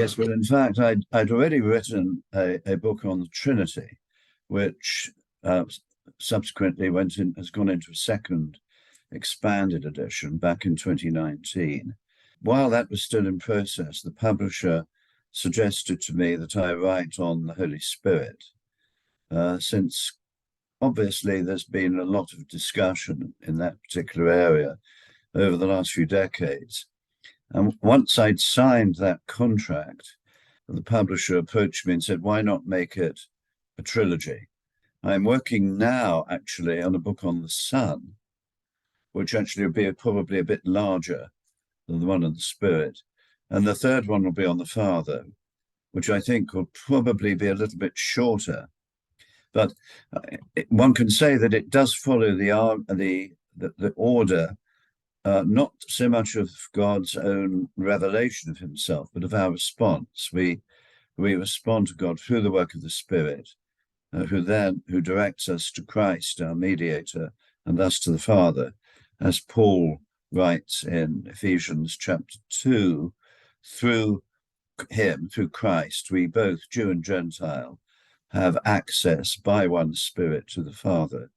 Yes, well, in fact, I'd already written a book on the Trinity, which subsequently has gone into a second expanded edition back in 2019. While that was still in process, the publisher suggested to me that I write on the Holy Spirit, since obviously there's been a lot of discussion in that particular area over the last few decades. And once I'd signed that contract, the publisher approached me and said, why not make it a trilogy? I'm working now actually on a book on the Son, which actually will be probably a bit larger than the one on the Spirit. And the third one will be on the Father, which I think will probably be a little bit shorter. But one can say that it does follow the order, not so much of God's own revelation of himself, but of our response. We respond to God through the work of the Spirit, who directs us to Christ, our mediator, and thus to the Father, as Paul writes in Ephesians chapter 2, through him, through Christ, we both, Jew and Gentile, have access by one Spirit to the Father.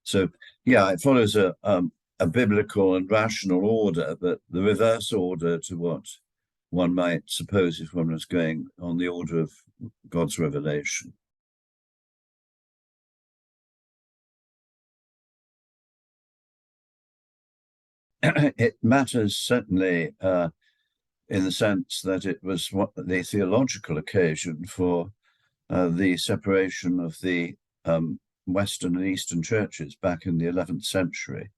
So, yeah, it follows a biblical and rational order, but the reverse order to what one might suppose if one was going on the order of God's revelation. It matters certainly in the sense that it was the theological occasion for the separation of the Western and Eastern churches back in the 11th century.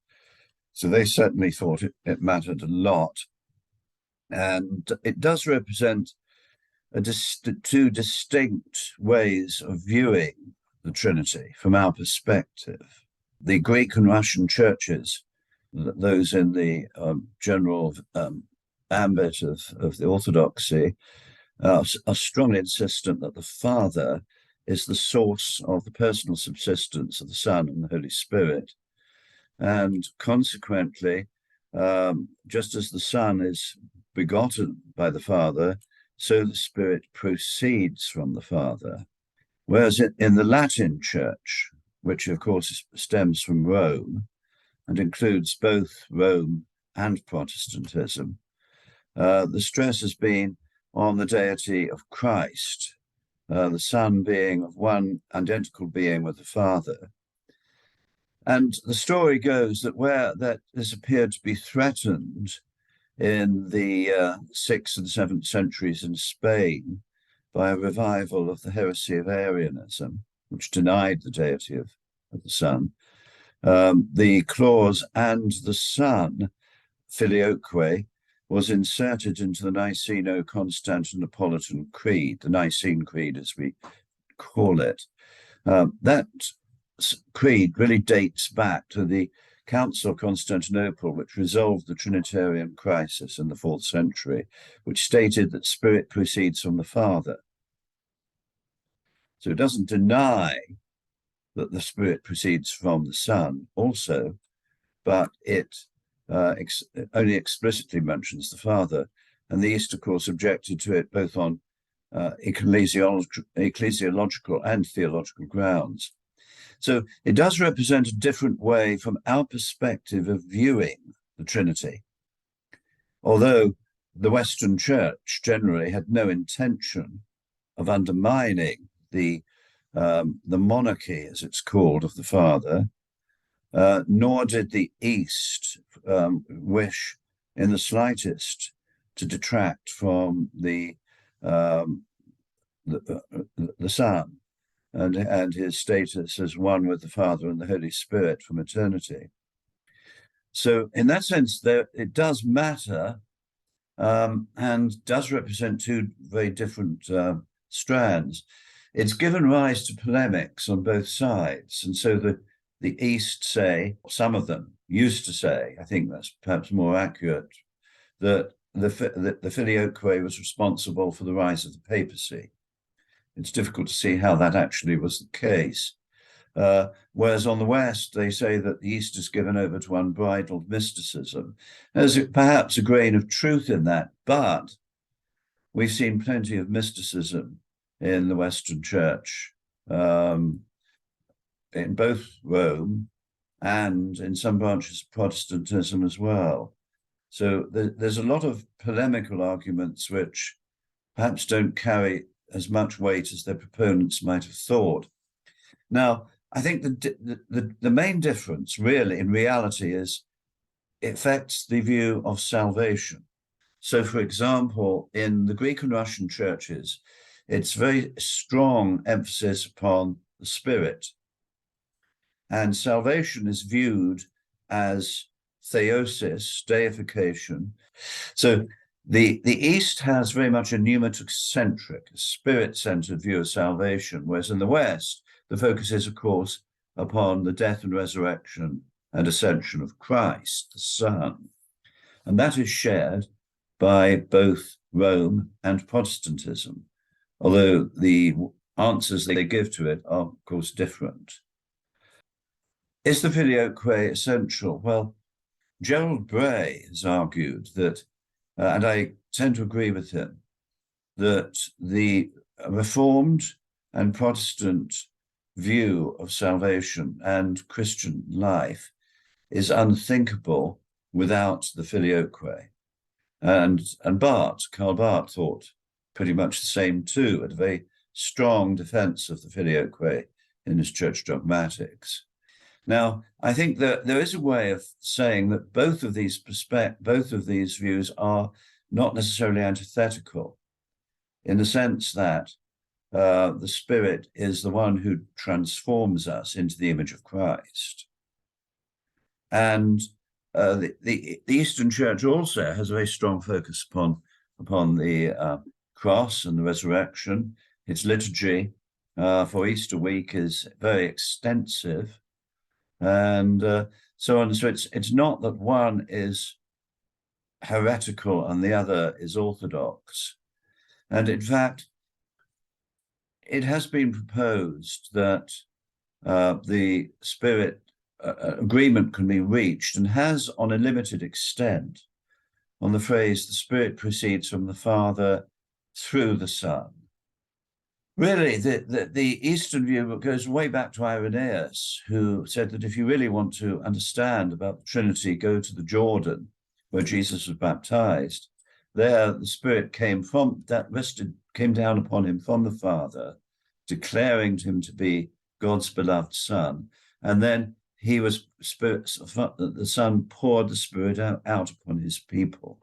So they certainly thought it mattered a lot. And it does represent two distinct ways of viewing the Trinity from our perspective. The Greek and Russian churches, those in the general ambit of the Orthodoxy, are strongly insistent that the Father is the source of the personal subsistence of the Son and the Holy Spirit. And consequently, just as the Son is begotten by the Father, so the Spirit proceeds from the Father. Whereas in the Latin Church, which of course stems from Rome and includes both Rome and Protestantism, the stress has been on the deity of Christ, the Son being of one identical being with the Father. And the story goes that where that has appeared to be threatened in the 6th and 7th centuries in Spain by a revival of the heresy of Arianism, which denied the deity of the Son, the clause "and the Son," filioque, was inserted into the Niceno-Constantinopolitan Creed, the Nicene Creed as we call it. That creed really dates back to the Council of Constantinople, which resolved the Trinitarian crisis in the 4th century, which stated that Spirit proceeds from the Father. So it doesn't deny that the Spirit proceeds from the Son also, but it only explicitly mentions the Father. And the East, of course, objected to it both on ecclesiological and theological grounds. So it does represent a different way from our perspective of viewing the Trinity. Although the Western Church generally had no intention of undermining the monarchy, as it's called, of the Father, nor did the East wish in the slightest to detract from the Son and his status as one with the Father and the Holy Spirit from eternity. So in that sense, it does matter and does represent two very different strands. It's given rise to polemics on both sides. And so the East say, some of them used to say, I think that's perhaps more accurate, that the filioque was responsible for the rise of the papacy. It's difficult to see how that actually was the case. Whereas on the West, they say that the East is given over to unbridled mysticism. There's perhaps a grain of truth in that, but we've seen plenty of mysticism in the Western Church, in both Rome and in some branches of Protestantism as well. So there's a lot of polemical arguments which perhaps don't carry as much weight as their proponents might have thought. Now, I think the main difference really in reality is it affects the view of salvation. So, for example, in the Greek and Russian churches, it's very strong emphasis upon the Spirit. And salvation is viewed as theosis, deification. So the East has very much a pneumatic-centric, spirit-centered view of salvation, whereas in the West, the focus is, of course, upon the death and resurrection and ascension of Christ, the Son. And that is shared by both Rome and Protestantism, although the answers they give to it are, of course, different. Is the filioque essential? Well, Gerald Bray has argued that, and I tend to agree with him, that the Reformed and Protestant view of salvation and Christian life is unthinkable without the filioque. And Karl Barth thought pretty much the same too, a very strong defense of the filioque in his Church Dogmatics. Now, I think that there is a way of saying that both of these views are not necessarily antithetical, in the sense that the Spirit is the one who transforms us into the image of Christ. And the Eastern Church also has a very strong focus upon the cross and the resurrection. Its liturgy for Easter week is very extensive, and so on. So it's not that one is heretical and the other is orthodox. And in fact, it has been proposed that the Spirit agreement can be reached, and has on a limited extent, on the phrase, the Spirit proceeds from the Father through the Son. Really, the Eastern view goes way back to Irenaeus, who said that if you really want to understand about the Trinity, go to the Jordan, where Jesus was baptized. There, the Spirit came down upon him from the Father, declaring him to be God's beloved Son. And then the Son poured the Spirit out upon his people.